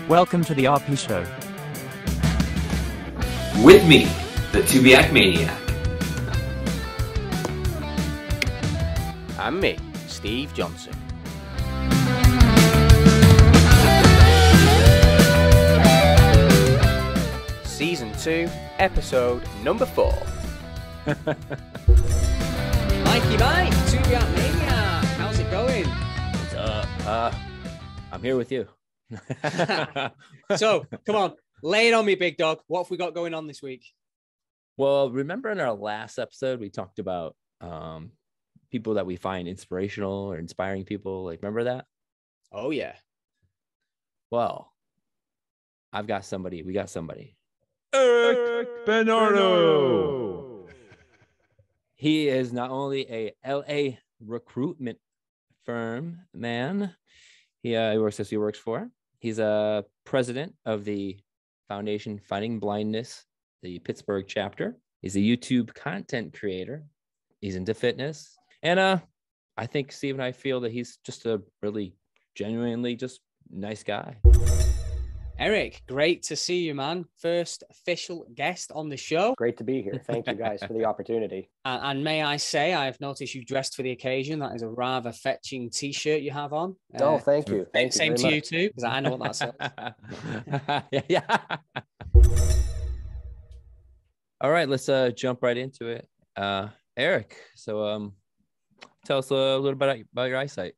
Welcome to the RP Show. With me, the Tubiac Maniac. And me, Steve Johnson. Season 2, episode number 4. Mikey Mike, Tubiac Maniac, how's it going? What's up? I'm here with you. So, come on, lay it on me, big dog. What have we got going on this week? Well, remember in our last episode, we talked about people that we find inspirational or inspiring people. Like, remember that? Oh, yeah. Well, we got somebody. Eric Bernardo. He is not only a LA recruitment firm man, he works for. He's a president of the Foundation Fighting Blindness, the Pittsburgh chapter. He's a YouTube content creator. He's into fitness. And I think Steve and I feel that he's just a really genuinely just nice guy. Eric, great to see you, man. First official guest on the show. Great to be here. Thank you guys for the opportunity. And may I say, I've noticed you dressed for the occasion. That is a rather fetching t-shirt you have on. Oh, thank you. Thank same you to very you much. too, because I know what that says. Yeah. All right, let's jump right into it. Eric, so tell us a little bit about your eyesight.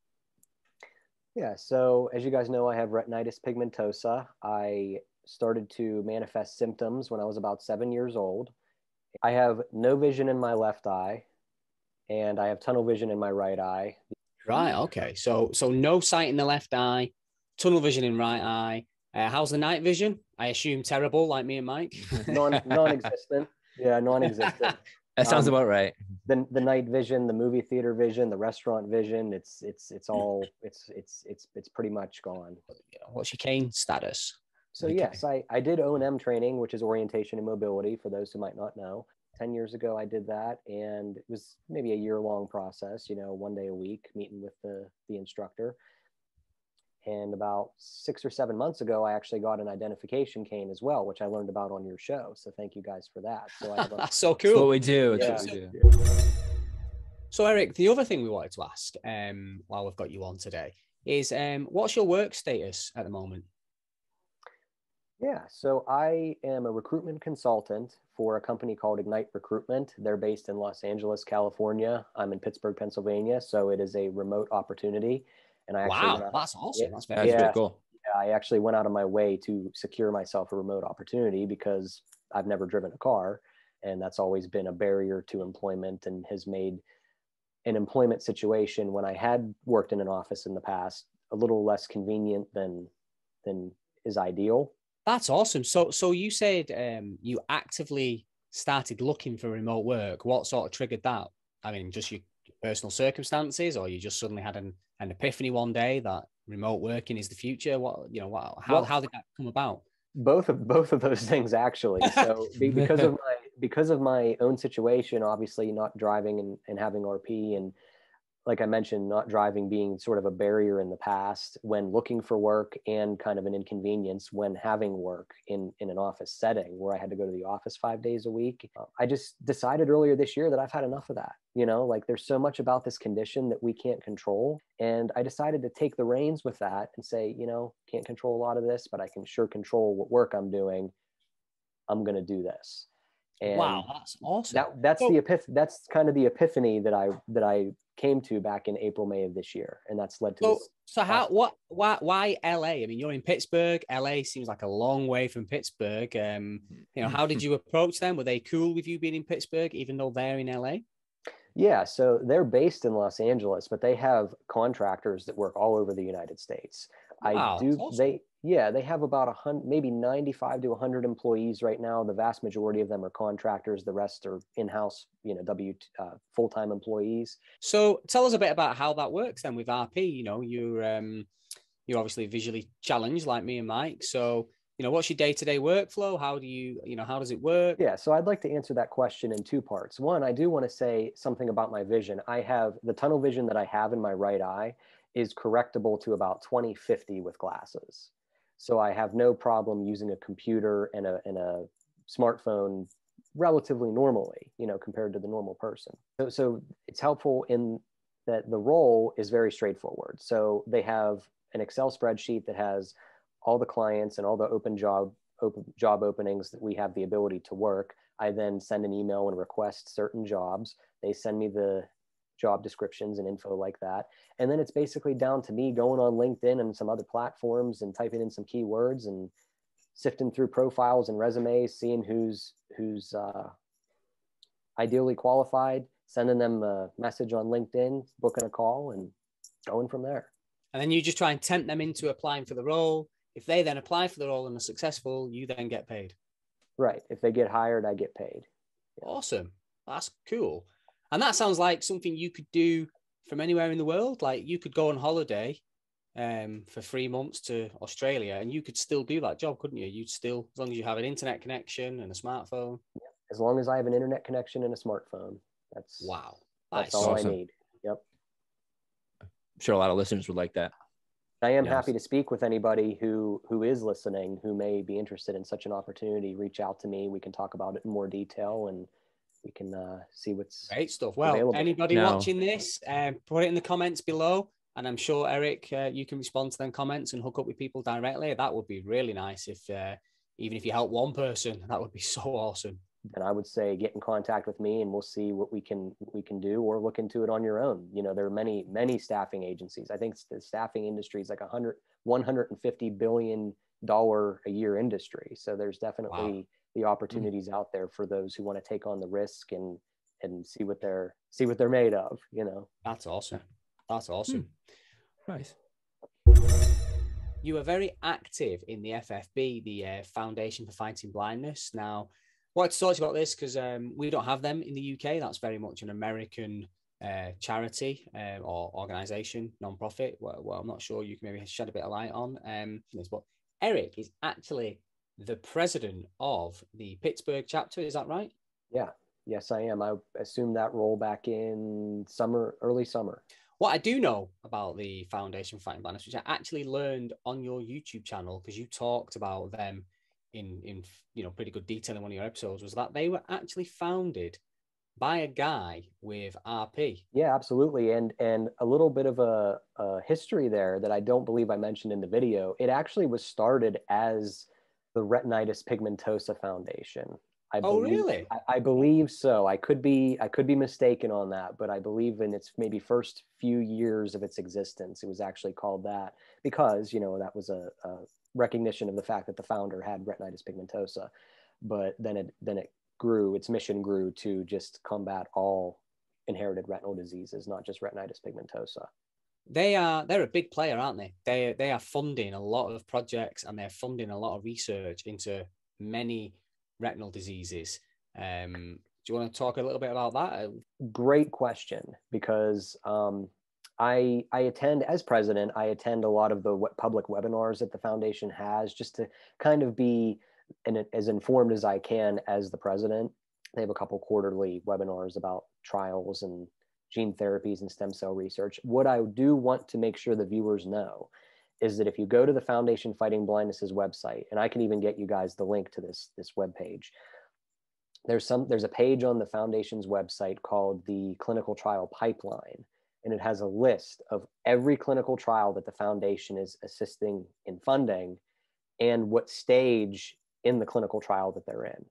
Yeah, so as you guys know, I have retinitis pigmentosa. I started to manifest symptoms when I was about 7 years old. I have no vision in my left eye, and I have tunnel vision in my right eye. Right, okay. So no sight in the left eye, tunnel vision in right eye. How's the night vision? I assume terrible, like me and Mike. Non-existent. Yeah, non-existent. That sounds about right. The night vision, the movie theater vision, the restaurant vision, it's pretty much gone. What's your cane status? So Okay. yes, I did O&M training, which is orientation and mobility for those who might not know. 10 years ago, I did that, and it was maybe a year-long process, 1 day a week, meeting with the instructor. And about 6 or 7 months ago, I actually got an identification cane as well, which I learned about on your show. So thank you guys for that. So I have That's so That's what cool. we do. Yeah. That's what we do. So Eric, the other thing we wanted to ask while we've got you on today is what's your work status at the moment? Yeah, so I am a recruitment consultant for a company called Ignite Recruitment. They're based in Los Angeles, California. I'm in Pittsburgh, Pennsylvania, so it is a remote opportunity. And I actually Wow, that's awesome. Yeah. That's That's very pretty cool. I actually went out of my way to secure myself a remote opportunity because I've never driven a car, and that's always been a barrier to employment and has made an employment situation when I had worked in an office in the past a little less convenient than is ideal. That's awesome. So you said you actively started looking for remote work. What sort of triggered that? I mean, just your personal circumstances, or you just suddenly had an epiphany one day that remote working is the future? How did that come about? Both of those things, actually. So because of my own situation, obviously not driving and having RP, and like I mentioned, not driving being sort of a barrier in the past when looking for work, and kind of an inconvenience when having work in an office setting where I had to go to the office 5 days a week. I just decided earlier this year that I've had enough of that. Like there's so much about this condition that we can't control. And I decided to take the reins with that and say, can't control a lot of this, but I can sure control what work I'm doing. I'm going to do this. And Wow, that's awesome. that's kind of the epiphany that I came to back in April, May of this year. And that's led to this. So why LA? I mean, you're in Pittsburgh. LA seems like a long way from Pittsburgh. How did you approach them? Were they cool with you being in Pittsburgh, even though they're in LA? Yeah, so they're based in Los Angeles, but they have contractors that work all over the United States. Wow, that's awesome. They have about 100, maybe 95 to 100 employees right now. The vast majority of them are contractors. The rest are in-house, full-time employees. So tell us a bit about how that works then with RP. You're obviously visually challenged like me and Mike. So, what's your day-to-day workflow? How does it work? Yeah, so I'd like to answer that question in two parts. One, I do want to say something about my vision. I have the tunnel vision that I have in my right eye is correctable to about 20/50 with glasses. So I have no problem using a computer and a smartphone relatively normally, compared to the normal person. So it's helpful in that the role is very straightforward. So they have an Excel spreadsheet that has all the clients and all the open job openings that we have the ability to work. I then send an email and request certain jobs. They send me the job descriptions and info like that. And then it's basically down to me going on LinkedIn and some other platforms and typing in some keywords and sifting through profiles and resumes, seeing who's ideally qualified, sending them a message on LinkedIn, booking a call, and going from there. And then you just try and tempt them into applying for the role. If they then apply for the role and are successful, you then get paid. Right. If they get hired, I get paid. Yeah. Awesome. That's cool. And that sounds like something you could do from anywhere in the world. Like you could go on holiday for 3 months to Australia and you could still do that job, couldn't you? You'd still, as long as you have an internet connection and a smartphone. Yeah. As long as I have an internet connection and a smartphone. That's wow. That's all awesome. I need. Yep. I'm sure a lot of listeners would like that. I am happy to speak with anybody who is listening, who may be interested in such an opportunity. Reach out to me. We can talk about it in more detail and we can see what's great stuff. Well, available. Anybody watching this, put it in the comments below. And I'm sure, Eric, you can respond to them comments and hook up with people directly. That would be really nice if, even if you help one person, that would be so awesome. And I would say get in contact with me and we'll see what we can do, or look into it on your own. There are many staffing agencies. I think the staffing industry is like $150 billion a year industry. So there's definitely the opportunities out there for those who want to take on the risk and see what they're made of. That's awesome. That's awesome. Nice. You are very active in the FFB, the Foundation for Fighting Blindness. Now, I wanted to talk to you about this because we don't have them in the UK. That's very much an American charity or organization, non-profit. Well, I'm not sure. You can maybe shed a bit of light on this. But Eric is actually the president of the Pittsburgh chapter. Is that right? Yeah. Yes, I am. I assumed that role back in early summer. What I do know about the Foundation for Fighting Blindness, which I actually learned on your YouTube channel, because you talked about them in pretty good detail in one of your episodes, was that they were actually founded by a guy with RP. Yeah, absolutely. And a little bit of a history there that I don't believe I mentioned in the video. It actually was started as the Retinitis Pigmentosa Foundation. Really? I believe so. I could be mistaken on that, but I believe in its maybe first few years of its existence, it was actually called that because, that was a recognition of the fact that the founder had retinitis pigmentosa. But then it grew, its mission grew to just combat all inherited retinal diseases, not just retinitis pigmentosa. They're a big player, aren't they? They are funding a lot of projects and they're funding a lot of research into many retinal diseases. Do you want to talk a little bit about that? Great question, because I attend, as president, I attend a lot of the public webinars that the foundation has, just to kind of be as informed as I can as the president. They have a couple quarterly webinars about trials and gene therapies and stem cell research. What I do want to make sure the viewers know is that if you go to the Foundation Fighting Blindness's website, and I can even get you guys the link to this webpage, there's a page on the foundation's website called the Clinical Trial Pipeline, and it has a list of every clinical trial that the foundation is assisting in funding and what stage in the clinical trial that they're in.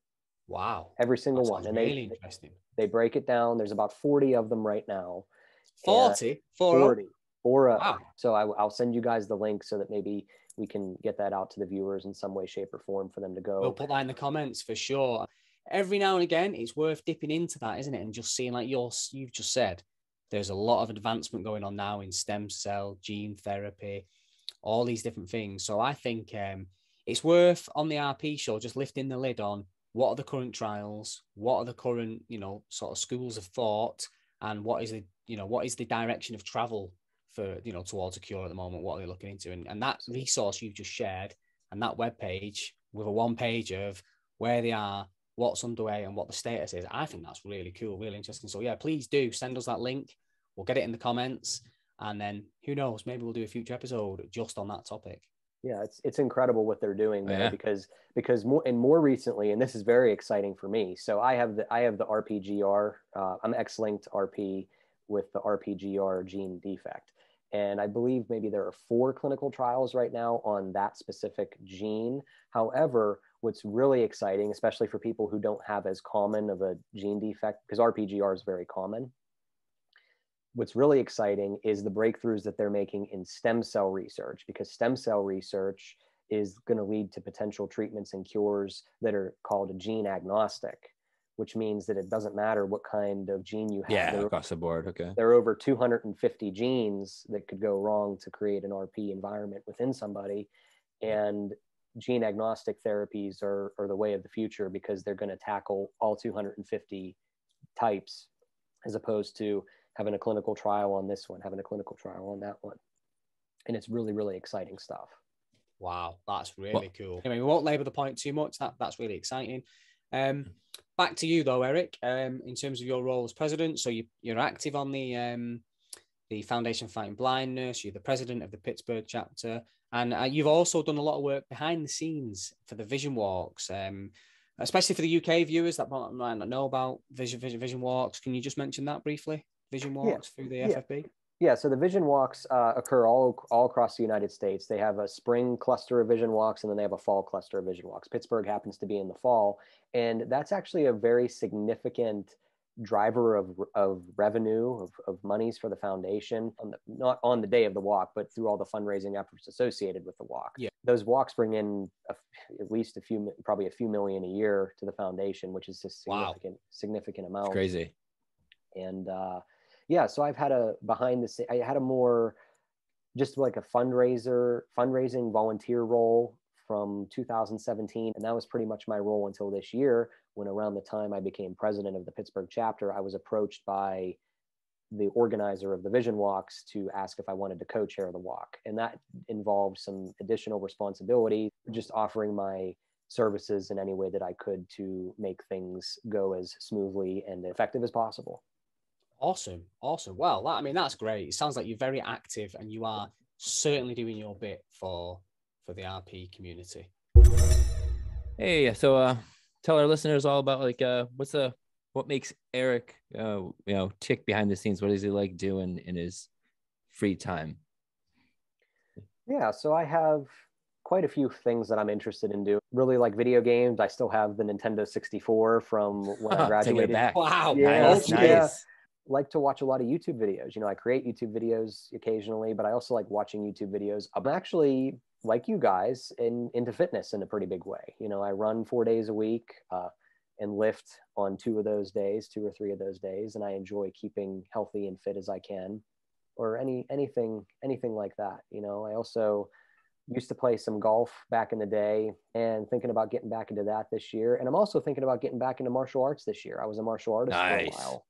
Wow. Every single one. And really interesting. They break it down. There's about 40 of them right now. 40? 40. Wow. So I'll send you guys the link so that maybe we can get that out to the viewers in some way, shape, or form for them to go. We'll put that in the comments for sure. Every now and again, it's worth dipping into that, isn't it? And just seeing, like you've just said, there's a lot of advancement going on now in stem cell, gene therapy, all these different things. So I think it's worth, on the RP show, just lifting the lid on what are the current trials, what are the current, sort of schools of thought, and what is the direction of travel for, towards a cure at the moment. What are they looking into? And that resource you've just shared and that webpage with a one page of where they are, what's underway, and what the status is, I think that's really cool, really interesting. So yeah, please do send us that link. We'll get it in the comments, and then who knows, maybe we'll do a future episode just on that topic. Yeah, it's incredible what they're doing there, Yeah. because more recently, and this is very exciting for me. So I have the RPGR. I'm X-linked RP with the RPGR gene defect, and I believe maybe there are 4 clinical trials right now on that specific gene. However, what's really exciting, especially for people who don't have as common of a gene defect, because RPGR is very common. What's really exciting is the breakthroughs that they're making in stem cell research, because stem cell research is going to lead to potential treatments and cures that are called gene agnostic, which means that it doesn't matter what kind of gene you have. Yeah, across the board. Okay. There are over 250 genes that could go wrong to create an RP environment within somebody. And gene agnostic therapies are the way of the future, because they're going to tackle all 250 types, as opposed to having a clinical trial on this one, having a clinical trial on that one. And it's really, really exciting stuff. Wow, that's really cool. Anyway, we won't labor the point too much. That's really exciting. Back to you though, Eric. In terms of your role as president, so you're active on the Foundation Fighting Blindness. You're the president of the Pittsburgh chapter, and you've also done a lot of work behind the scenes for the Vision Walks, especially for the UK viewers that might not know about Vision Walks. Can you just mention that briefly? Vision Walks through the FFB? Yeah, so the Vision Walks occur all across the United States. They have a spring cluster of Vision Walks, and then they have a fall cluster of Vision Walks. Pittsburgh happens to be in the fall, and that's actually a very significant driver of revenue, of monies for the foundation, not on the day of the walk, but through all the fundraising efforts associated with the walk. Yeah. Those walks bring in at least probably a few million a year to the foundation, which is a significant amount. It's crazy. And yeah, so I've had I had a more just like a fundraising volunteer role from 2017. And that was pretty much my role until this year, when around the time I became president of the Pittsburgh chapter, I was approached by the organizer of the Vision Walks to ask if I wanted to co-chair the walk. And that involved some additional responsibility, just offering my services in any way that I could to make things go as smoothly and effective as possible. Awesome. Well, that's great. It sounds like you're very active, and you are certainly doing your bit for the RP community. Hey, so tell our listeners all about what makes Eric tick behind the scenes. What does he like doing in his free time? Yeah, so I have quite a few things that I'm interested in doing. Really like video games. I still have the Nintendo 64 from when I graduated. Take it back. Wow. Yeah, nice. Like to watch a lot of YouTube videos. I create YouTube videos occasionally, but I also like watching YouTube videos. I'm actually, like you guys, into fitness in a pretty big way. I run 4 days a week and lift on 2 or 3 of those days, and I enjoy keeping healthy and fit as I can, or anything like that. I also used to play some golf back in the day, and thinking about getting back into that this year. And I'm also thinking about getting back into martial arts this year. I was a martial artist for a while.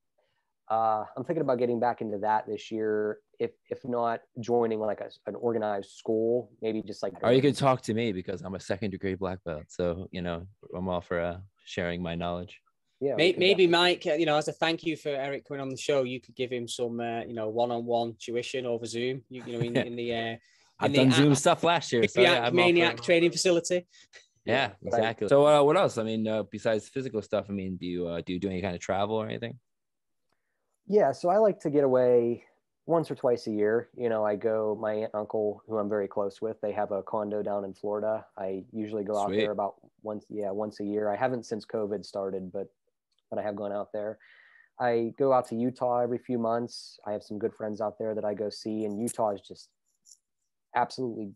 I'm thinking about getting back into that this year, if not joining like an organized school, maybe just like. Or you could talk to me, because I'm a 2nd degree black belt. So, I'm all for sharing my knowledge. Yeah. Maybe Mike, as a thank you for Eric coming on the show, you could give him some, one-on-one tuition over Zoom, in the I've done Zoom stuff last year. So Maniac training facility. Yeah, exactly. So what else? Besides physical stuff, do you do any kind of travel or anything? Yeah, so I like to get away once or twice a year. My aunt and uncle, who I'm very close with, they have a condo down in Florida. I usually go out there about once a year. I haven't since COVID started, but I have gone out there. I go out to Utah every few months. I have some good friends out there that I go see, and Utah is just absolutely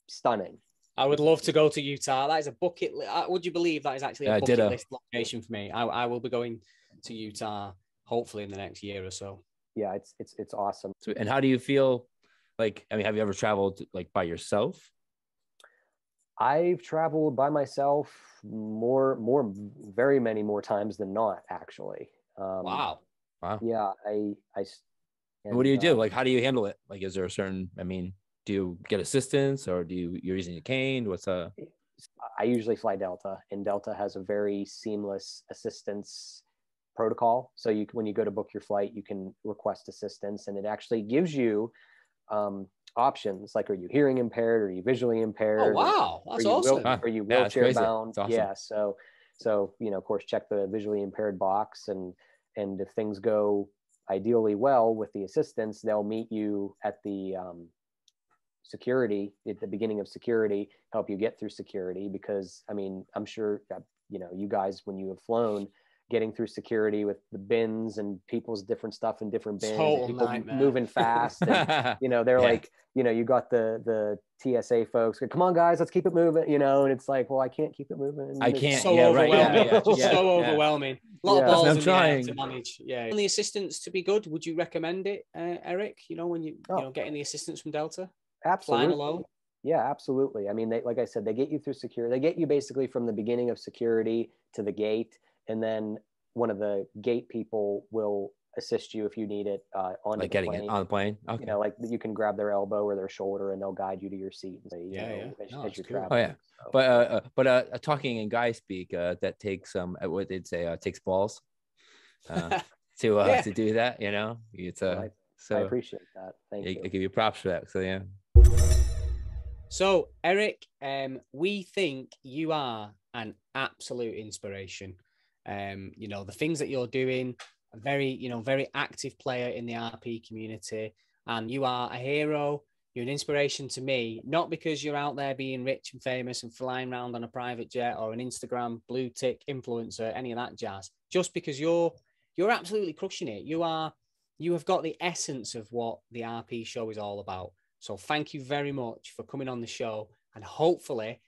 stunning. I would love to go to Utah. That is a bucket list. Would you believe that is actually a bucket list location for me? I will be going to Utah hopefully in the next year or so. Yeah, it's awesome. And how do you feel? Have you ever traveled by yourself? I've traveled by myself very many more times than not, actually. Wow. Yeah, what do you do? How do you handle it? Is there a certain? Do you get assistance, or you're using a cane? I usually fly Delta, and Delta has a very seamless assistance protocol. So when you go to book your flight, you can request assistance, and it actually gives you options, like, are you hearing impaired? Are you visually impaired? Oh, wow. That's awesome. Are you Yeah, that's wheelchair crazy. bound? It's awesome. Yeah. So, of course, check the visually impaired box, and if things go ideally well with the assistants, they'll meet you at the security, at the beginning of security, help you get through security. Because I mean, I'm sure that, you guys, when you have flown, getting through security with the bins and people's different stuff in different bins, Total and people nightmare. moving fast, and they're Yeah. like, you got the TSA folks, come on guys, let's keep it moving, and it's like, well, I can't keep it moving. I It's can't. So Yeah, right. overwhelming. Yeah, Just yeah, so yeah. overwhelming. A lot Yeah. of balls I'm in the air trying. to manage. Yeah. And the assistants to be good, would you recommend it, Eric? When you getting the assistants from Delta, Absolutely. flying alone? Yeah, absolutely. I mean, like I said, they get you through security. They get you basically from the beginning of security to the gate, and then one of the gate people will assist you if you need it on Like the getting plane. it on the plane. Okay. Like you can grab their elbow or their shoulder, and they'll guide you to your seat. And say, Yeah. as No, you're that's cool. traveling. Oh yeah. So, But talking in guy speak, that takes what they'd say, takes balls to do that. It's I so appreciate that. Thank you. I give you props for that. So yeah. So, Eric, we think you are an absolute inspiration. The things that you're doing, a very active player in the RP community, and you are a hero. You're an inspiration to me, not because you're out there being rich and famous and flying around on a private jet or an Instagram blue tick influencer, any of that jazz, just because you're absolutely crushing it. You have got the essence of what the RP show is all about. So thank you very much for coming on the show, and hopefully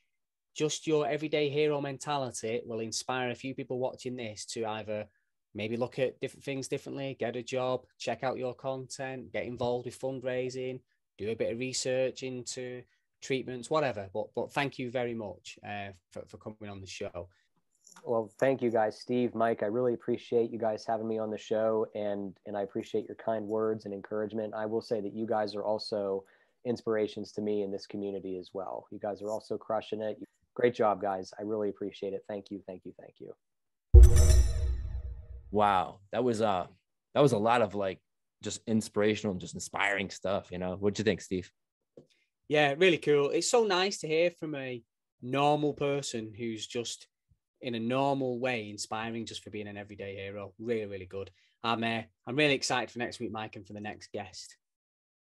just your everyday hero mentality will inspire a few people watching this to either maybe look at different things differently, get a job, check out your content, get involved with fundraising, do a bit of research into treatments, whatever. But thank you very much for coming on the show. Well, thank you guys, Steve, Mike. I really appreciate you guys having me on the show, and I appreciate your kind words and encouragement. I will say that you guys are also inspirations to me in this community as well. You guys are also crushing it. Great job, guys. I really appreciate it. Thank you. Thank you. Thank you. Wow, that was a lot of like just inspirational and just inspiring stuff. What'd you think, Steve? Yeah, really cool. It's so nice to hear from a normal person who's just in a normal way inspiring just for being an everyday hero. Really, really good. I'm really excited for next week, Mike, and for the next guest.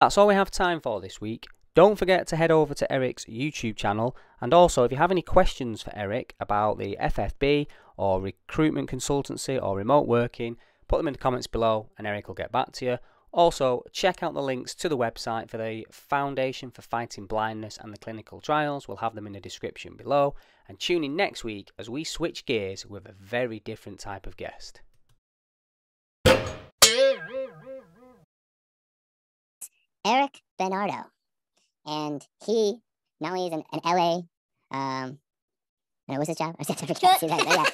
That's all we have time for this week. Don't forget to head over to Eric's YouTube channel, and also if you have any questions for Eric about the FFB or recruitment consultancy or remote working, put them in the comments below and Eric will get back to you. Also, check out the links to the website for the Foundation for Fighting Blindness and the clinical trials. We'll have them in the description below. And tune in next week as we switch gears with a very different type of guest. Eric Bernardo, and he not only is an LA, what's his job? I forget. Yeah.